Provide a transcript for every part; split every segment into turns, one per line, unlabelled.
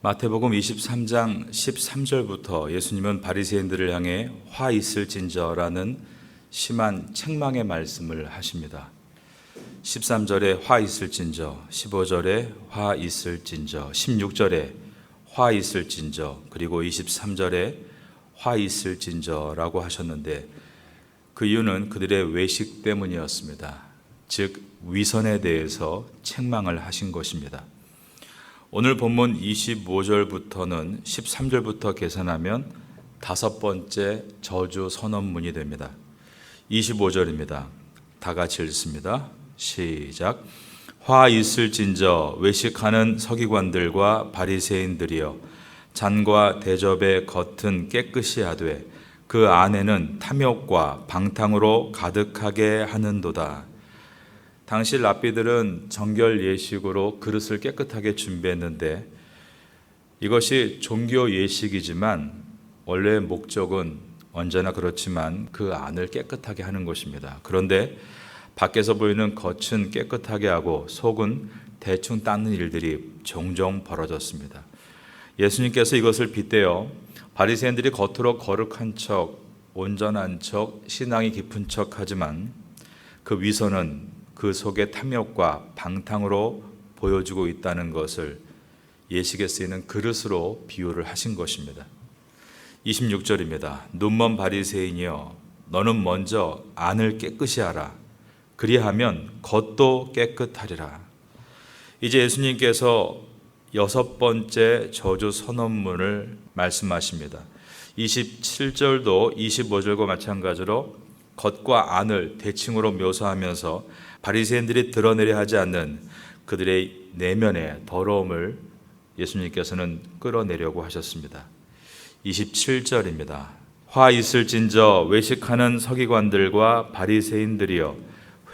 마태복음 23장 13절부터 예수님은 바리새인들을 향해 화 있을진저라는 심한 책망의 말씀을 하십니다. 13절에 화 있을진저, 15절에 화 있을진저, 16절에 화 있을진저, 그리고 23절에 화 있을진저라고 하셨는데 그 이유는 그들의 외식 때문이었습니다. 즉 위선에 대해서 책망을 하신 것입니다. 오늘 본문 25절부터는 13절부터 계산하면 5번째 저주 선언문이 됩니다. 25절입니다. 다 같이 읽습니다. 시작. 화 있을진저 외식하는 서기관들과 바리새인들이여 잔과 대접의 겉은 깨끗이 하되 그 안에는 탐욕과 방탕으로 가득하게 하는도다. 당시 랍비들은 정결 예식으로 그릇을 깨끗하게 준비했는데 이것이 종교 예식이지만 원래 목적은 언제나 그렇지만 그 안을 깨끗하게 하는 것입니다. 그런데 밖에서 보이는 겉은 깨끗하게 하고 속은 대충 닦는 일들이 종종 벌어졌습니다. 예수님께서 이것을 빗대어 바리새인들이 겉으로 거룩한 척, 온전한 척, 신앙이 깊은 척 하지만 그 위선은 그 속에 탐욕과 방탕으로 보여주고 있다는 것을 예식에 쓰이는 그릇으로 비유를 하신 것입니다. 26절입니다. 눈먼 바리새인이여 너는 먼저 안을 깨끗이 하라. 그리하면 겉도 깨끗하리라. 이제 예수님께서 6번째 저주 선언문을 말씀하십니다. 27절도 25절과 마찬가지로 겉과 안을 대칭으로 묘사하면서 바리새인들이 드러내려 하지 않는 그들의 내면의 더러움을 예수님께서는 끌어내려고 하셨습니다. 27절입니다. 화 있을진저 외식하는 서기관들과 바리새인들이여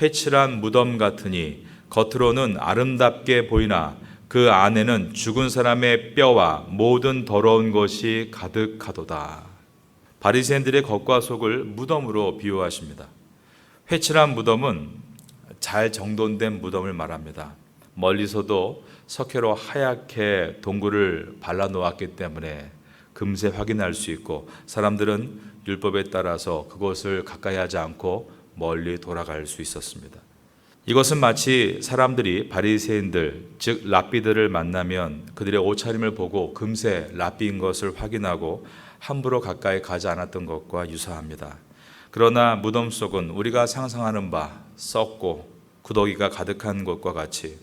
회칠한 무덤 같으니 겉으로는 아름답게 보이나 그 안에는 죽은 사람의 뼈와 모든 더러운 것이 가득하도다. 바리새인들의 겉과 속을 무덤으로 비유하십니다. 회칠한 무덤은 잘 정돈된 무덤을 말합니다. 멀리서도 석회로 하얗게 동굴을 발라놓았기 때문에 금세 확인할 수 있고 사람들은 율법에 따라서 그것을 가까이 하지 않고 멀리 돌아갈 수 있었습니다. 이것은 마치 사람들이 바리새인들 즉 랍비들을 만나면 그들의 옷차림을 보고 금세 랍비인 것을 확인하고 함부로 가까이 가지 않았던 것과 유사합니다. 그러나 무덤 속은 우리가 상상하는 바 썩고 구더기가 가득한 것과 같이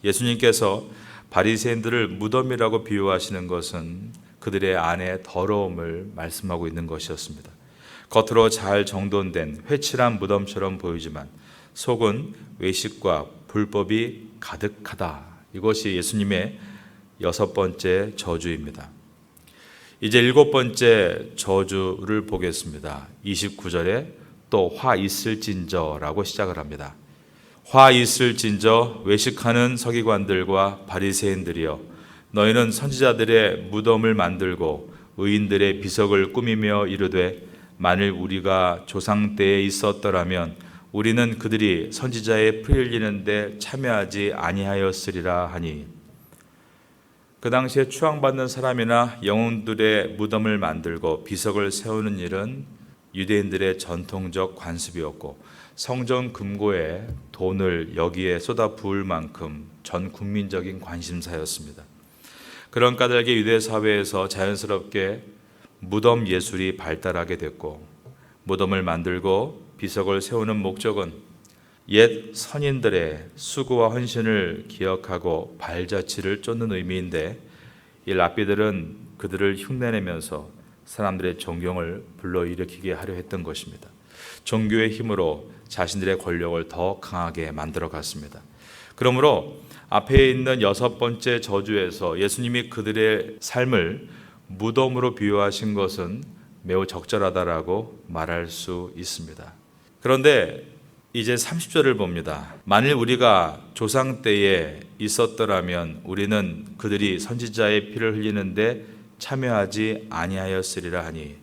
예수님께서 바리새인들을 무덤이라고 비유하시는 것은 그들의 안의 더러움을 말씀하고 있는 것이었습니다. 겉으로 잘 정돈된 회칠한 무덤처럼 보이지만 속은 외식과 불법이 가득하다. 이것이 예수님의 6번째 저주입니다. 이제 7번째 저주를 보겠습니다. 29절에 또 화 있을진저라고 시작을 합니다. 화 있을진저 외식하는 서기관들과 바리새인들이여 너희는 선지자들의 무덤을 만들고 의인들의 비석을 꾸미며 이르되 만일 우리가 조상 때에 있었더라면 우리는 그들이 선지자의 피 흘리는데 참여하지 아니하였으리라 하니 그 당시에 추앙받는 사람이나 영웅들의 무덤을 만들고 비석을 세우는 일은 유대인들의 전통적 관습이었고 성전 금고에 돈을 여기에 쏟아 부을 만큼 전 국민적인 관심사였습니다. 그런 까닭에 유대 사회에서 자연스럽게 무덤 예술이 발달하게 됐고 무덤을 만들고 비석을 세우는 목적은 옛 선인들의 수고와 헌신을 기억하고 발자취를 쫓는 의미인데 이 랍비들은 그들을 흉내내면서 사람들의 존경을 불러일으키게 하려 했던 것입니다. 종교의 힘으로 자신들의 권력을 더 강하게 만들어 갔습니다. 그러므로 앞에 있는 6번째 저주에서 예수님이 그들의 삶을 무덤으로 비유하신 것은 매우 적절하다라고 말할 수 있습니다. 그런데 이제 30절을 봅니다. 만일 우리가 조상 때에 있었더라면 우리는 그들이 선지자의 피를 흘리는데 참여하지 아니하였으리라 하니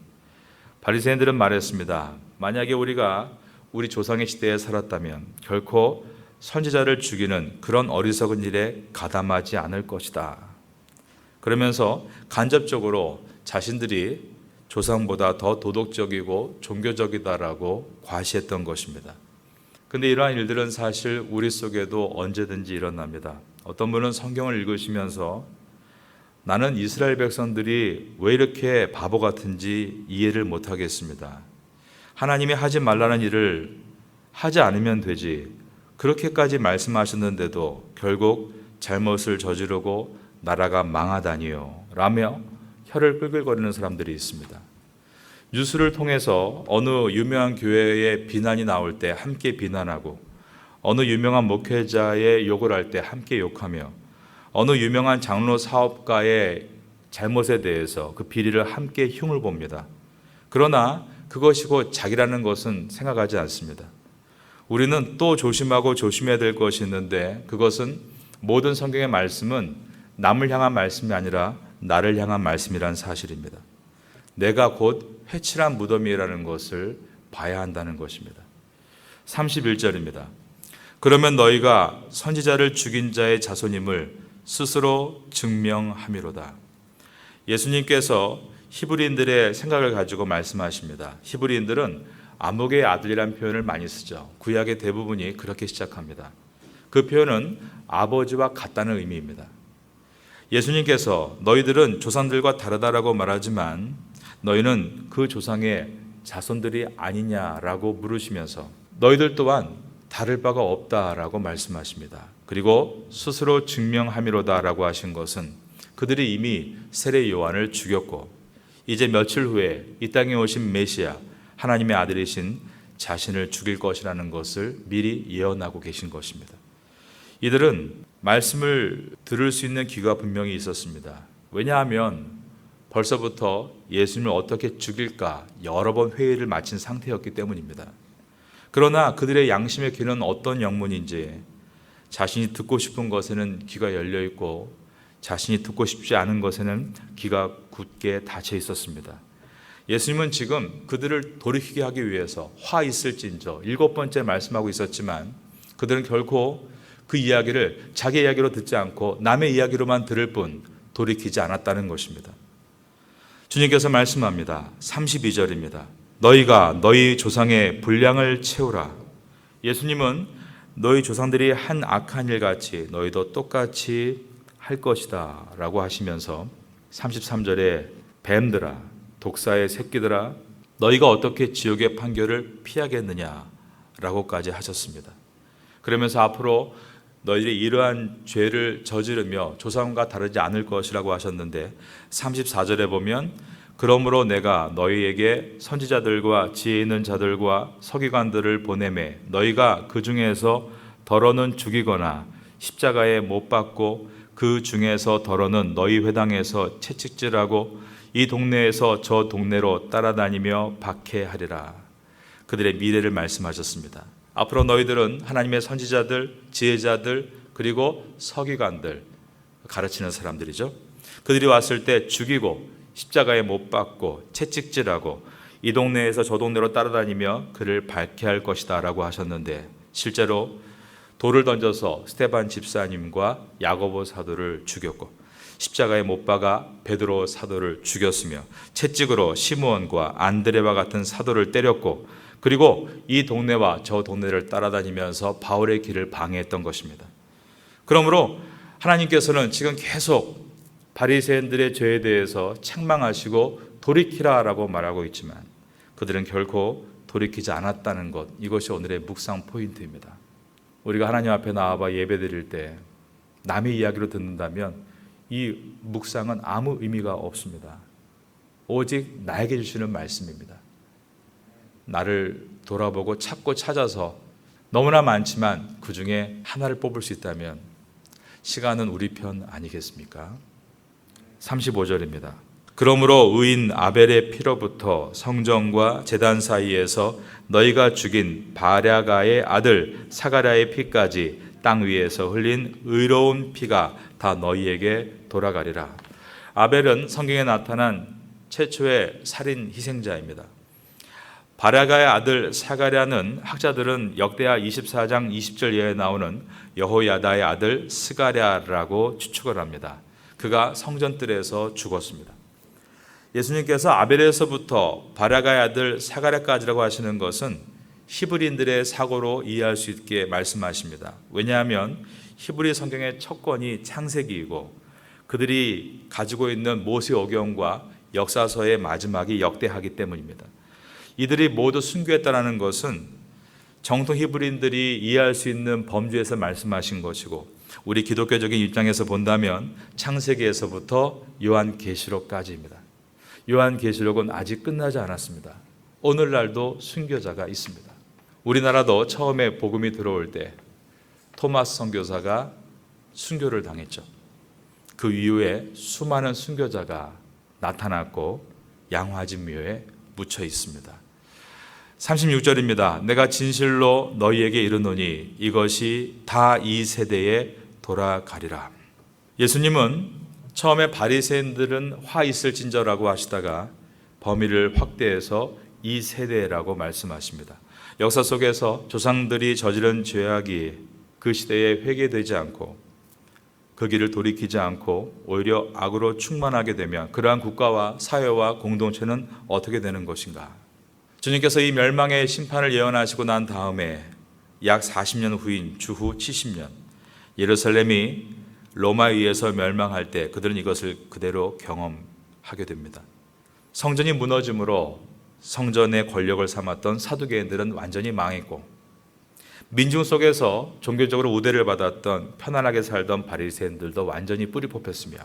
바리새인들은 말했습니다. 만약에 우리가 우리 조상의 시대에 살았다면 결코 선지자를 죽이는 그런 어리석은 일에 가담하지 않을 것이다. 그러면서 간접적으로 자신들이 조상보다 더 도덕적이고 종교적이다라고 과시했던 것입니다. 근데 이러한 일들은 사실 우리 속에도 언제든지 일어납니다. 어떤 분은 성경을 읽으시면서 나는 이스라엘 백성들이 왜 이렇게 바보 같은지 이해를 못하겠습니다. 하나님이 하지 말라는 일을 하지 않으면 되지. 그렇게까지 말씀하셨는데도 결국 잘못을 저지르고 나라가 망하다니요 라며 혀를 끌끌거리는 사람들이 있습니다. 뉴스를 통해서 어느 유명한 교회의 비난이 나올 때 함께 비난하고, 어느 유명한 목회자의 욕을 할 때 함께 욕하며, 어느 유명한 장로 사업가의 잘못에 대해서 그 비리를 함께 흉을 봅니다. 그러나 그것이 곧 자기라는 것은 생각하지 않습니다. 우리는 또 조심하고 조심해야 될 것이 있는데, 그것은 모든 성경의 말씀은 남을 향한 말씀이 아니라 나를 향한 말씀이라는 사실입니다. 내가 곧 회칠한 무덤이라는 것을 봐야 한다는 것입니다. 31절입니다. 그러면 너희가 선지자를 죽인 자의 자손임을 스스로 증명함이로다. 예수님께서 히브리인들의 생각을 가지고 말씀하십니다. 히브리인들은 아목의 아들이라는 표현을 많이 쓰죠. 구약의 대부분이 그렇게 시작합니다. 그 표현은 아버지와 같다는 의미입니다. 예수님께서 너희들은 조상들과 다르다라고 말하지만 너희는 그 조상의 자손들이 아니냐라고 물으시면서 너희들 또한 다를 바가 없다라고 말씀하십니다. 그리고 스스로 증명함이로다라고 하신 것은 그들이 이미 세례 요한을 죽였고 이제 며칠 후에 이 땅에 오신 메시아 하나님의 아들이신 자신을 죽일 것이라는 것을 미리 예언하고 계신 것입니다. 이들은 말씀을 들을 수 있는 귀가 분명히 있었습니다. 왜냐하면 벌써부터 예수님을 어떻게 죽일까 여러 번 회의를 마친 상태였기 때문입니다. 그러나 그들의 양심의 귀는 어떤 영문인지 자신이 듣고 싶은 것에는 귀가 열려 있고 자신이 듣고 싶지 않은 것에는 귀가 굳게 닫혀 있었습니다. 예수님은 지금 그들을 돌이키게 하기 위해서 화 있을진저 7번째 말씀하고 있었지만 그들은 결코 그 이야기를 자기 이야기로 듣지 않고 남의 이야기로만 들을 뿐 돌이키지 않았다는 것입니다. 주님께서 말씀합니다. 32절입니다. 너희가 너희 조상의 분량을 채우라. 예수님은 너희 조상들이 한 악한 일 같이 너희도 똑같이 할 것이다 라고 하시면서 33절에 뱀들아 독사의 새끼들아 너희가 어떻게 지옥의 판결을 피하겠느냐 라고까지 하셨습니다. 그러면서 앞으로 너희들이 이러한 죄를 저지르며 조상과 다르지 않을 것이라고 하셨는데 34절에 보면 그러므로 내가 너희에게 선지자들과 지혜 있는 자들과 서기관들을 보내매 너희가 그 중에서 더러는 죽이거나 십자가에 못 박고 그 중에서 더러는 너희 회당에서 채찍질하고 이 동네에서 저 동네로 따라다니며 박해하리라. 그들의 미래를 말씀하셨습니다. 앞으로 너희들은 하나님의 선지자들, 지혜자들, 그리고 서기관들, 가르치는 사람들이죠. 그들이 왔을 때 죽이고 십자가에 못 박고 채찍질하고 이 동네에서 저 동네로 따라다니며 그를 박해할 것이다 라고 하셨는데 실제로 돌을 던져서 스데반 집사님과 야고보 사도를 죽였고 십자가에 못 박아 베드로 사도를 죽였으며 채찍으로 시므온과 안드레와 같은 사도를 때렸고 그리고 이 동네와 저 동네를 따라다니면서 바울의 길을 방해했던 것입니다. 그러므로 하나님께서는 지금 계속 바리새인들의 죄에 대해서 책망하시고 돌이키라라고 말하고 있지만 그들은 결코 돌이키지 않았다는 것, 이것이 오늘의 묵상 포인트입니다. 우리가 하나님 앞에 나와봐 예배드릴 때 남의 이야기로 듣는다면 이 묵상은 아무 의미가 없습니다. 오직 나에게 주시는 말씀입니다. 나를 돌아보고 찾고 찾아서 너무나 많지만 그 중에 하나를 뽑을 수 있다면 시간은 우리 편 아니겠습니까? 35절입니다. 그러므로 의인 아벨의 피로부터 성전과 제단 사이에서 너희가 죽인 바랴가의 아들 사가랴의 피까지 땅 위에서 흘린 의로운 피가 다 너희에게 돌아가리라. 아벨은 성경에 나타난 최초의 살인 희생자입니다. 바랴가의 아들 사가랴는 학자들은 역대하 24장 20절 이하에 나오는 여호야다의 아들 스가랴라고 추측을 합니다. 그가 성전뜰에서 죽었습니다. 예수님께서 아벨에서부터 바라가의 아들 사가랴까지라고 하시는 것은 히브리인들의 사고로 이해할 수 있게 말씀하십니다. 왜냐하면 히브리 성경의 첫 권이 창세기이고 그들이 가지고 있는 모세오경과 역사서의 마지막이 역대하기 때문입니다. 이들이 모두 순교했다는 것은 정통 히브리인들이 이해할 수 있는 범주에서 말씀하신 것이고, 우리 기독교적인 입장에서 본다면 창세기에서부터 요한계시록까지입니다. 요한계시록은 아직 끝나지 않았습니다. 오늘날도 순교자가 있습니다. 우리나라도 처음에 복음이 들어올 때 토마스 선교사가 순교를 당했죠. 그 이후에 수많은 순교자가 나타났고 양화진묘에 묻혀 있습니다. 36절입니다. 내가 진실로 너희에게 이르노니 이것이 다 이 세대에 돌아가리라. 예수님은 처음에 바리새인들은 화 있을진저라고 하시다가 범위를 확대해서 이 세대라고 말씀하십니다. 역사 속에서 조상들이 저지른 죄악이 그 시대에 회개되지 않고 그 길을 돌이키지 않고 오히려 악으로 충만하게 되면 그러한 국가와 사회와 공동체는 어떻게 되는 것인가? 주님께서 이 멸망의 심판을 예언하시고 난 다음에 약 40년 후인 주후 70년 예루살렘이 로마에 의해서 멸망할 때 그들은 이것을 그대로 경험하게 됩니다. 성전이 무너짐으로 성전의 권력을 삼았던 사두개인들은 완전히 망했고, 민중 속에서 종교적으로 우대를 받았던 편안하게 살던 바리새인들도 완전히 뿌리 뽑혔으며,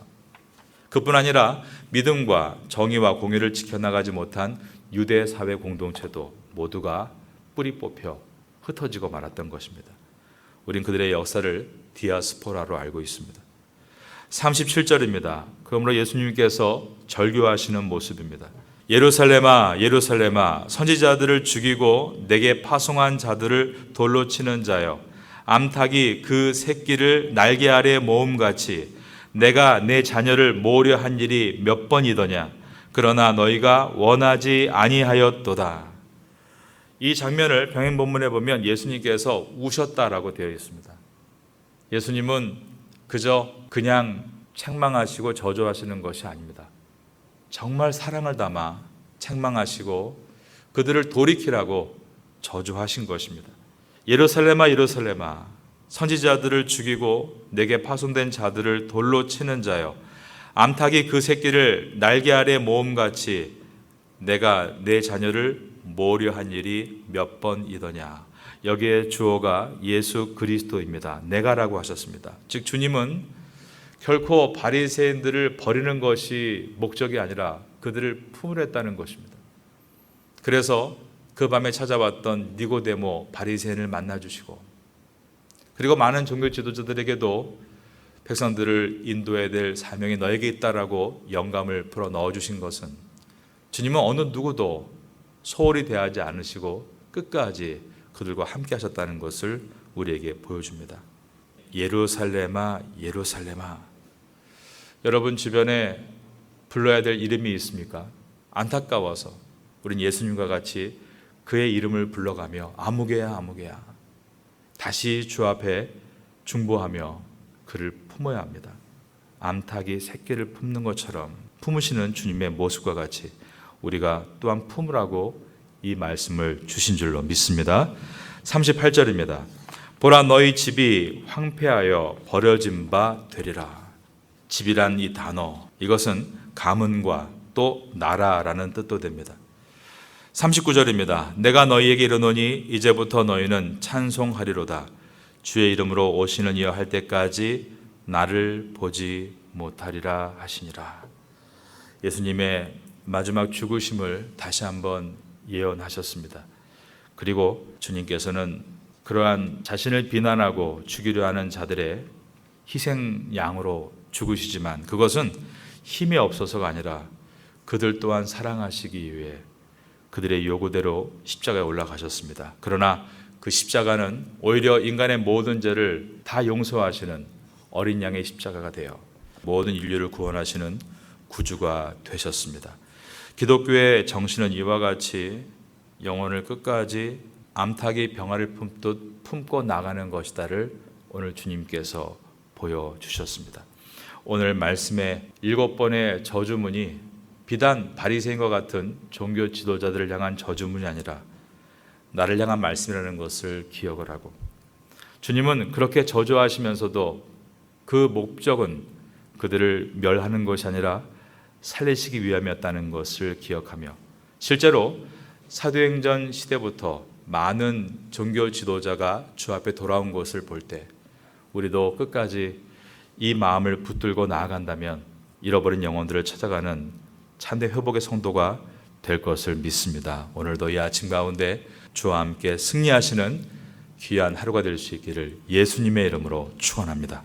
그뿐 아니라 믿음과 정의와 공의를 지켜나가지 못한 유대 사회 공동체도 모두가 뿌리 뽑혀 흩어지고 말았던 것입니다. 우린 그들의 역사를 디아스포라로 알고 있습니다. 37절입니다. 그러므로 예수님께서 절규하시는 모습입니다. 예루살렘아 예루살렘아 선지자들을 죽이고 내게 파송한 자들을 돌로 치는 자여, 암탉이 그 새끼를 날개 아래 모음같이 내가 내 자녀를 모으려 한 일이 몇 번이더냐. 그러나 너희가 원하지 아니하였도다. 이 장면을 병행본문에 보면 예수님께서 우셨다라고 되어 있습니다. 예수님은 그냥 책망하시고 저주하시는 것이 아닙니다. 정말 사랑을 담아 책망하시고 그들을 돌이키라고 저주하신 것입니다. 예루살렘아 예루살렘아 선지자들을 죽이고 내게 파송된 자들을 돌로 치는 자여, 암탉이 그 새끼를 날개 아래 모음같이 내가 내 자녀를 모으려 한 일이 몇 번이더냐. 여기에 주어가 예수 그리스도입니다. 내가라고 하셨습니다. 즉 주님은 결코 바리새인들을 버리는 것이 목적이 아니라 그들을 품으랬다는 것입니다. 그래서 그 밤에 찾아왔던 니고데모 바리새인을 만나주시고, 그리고 많은 종교 지도자들에게도 백성들을 인도해야 될 사명이 너에게 있다라고 영감을 불어 넣어주신 것은, 주님은 어느 누구도 소홀히 대하지 않으시고 끝까지 그들과 함께 하셨다는 것을 우리에게 보여줍니다. 예루살렘아 예루살렘아. 여러분 주변에 불러야 될 이름이 있습니까? 안타까워서 우린 예수님과 같이 그의 이름을 불러가며 아무개야 아무개야 다시 주 앞에 중보하며 그를 품어야 합니다. 암탉이 새끼를 품는 것처럼 품으시는 주님의 모습과 같이 우리가 또한 품으라고 이 말씀을 주신 줄로 믿습니다. 38절입니다. 보라 너희 집이 황폐하여 버려진 바 되리라. 집이란 이 단어, 이것은 가문과 또 나라라는 뜻도 됩니다. 39절입니다. 내가 너희에게 이르노니 이제부터 너희는 찬송하리로다. 주의 이름으로 오시는 이여 할 때까지 나를 보지 못하리라 하시니라. 예수님의 마지막 죽으심을 다시 한번 예언하셨습니다. 그리고 주님께서는 그러한 자신을 비난하고 죽이려 하는 자들의 희생양으로 죽으시지만 그것은 힘이 없어서가 아니라 그들 또한 사랑하시기 위해 그들의 요구대로 십자가에 올라가셨습니다. 그러나 그 십자가는 오히려 인간의 모든 죄를 다 용서하시는 어린 양의 십자가가 되어 모든 인류를 구원하시는 구주가 되셨습니다. 기독교의 정신은 이와 같이 영혼을 끝까지 암탉이 병아를 품듯 품고 나가는 것이다를 오늘 주님께서 보여주셨습니다. 오늘 말씀의 7번의 저주문이 비단 바리새인과 같은 종교 지도자들을 향한 저주문이 아니라 나를 향한 말씀이라는 것을 기억을 하고, 주님은 그렇게 저주하시면서도 그 목적은 그들을 멸하는 것이 아니라 살리시기 위함이었다는 것을 기억하며, 실제로 사도행전 시대부터 많은 종교 지도자가 주 앞에 돌아온 것을 볼 때 우리도 끝까지 이 마음을 붙들고 나아간다면 잃어버린 영혼들을 찾아가는 참된 회복의 성도가 될 것을 믿습니다. 오늘도 이 아침 가운데 주와 함께 승리하시는 귀한 하루가 될 수 있기를 예수님의 이름으로 축원합니다.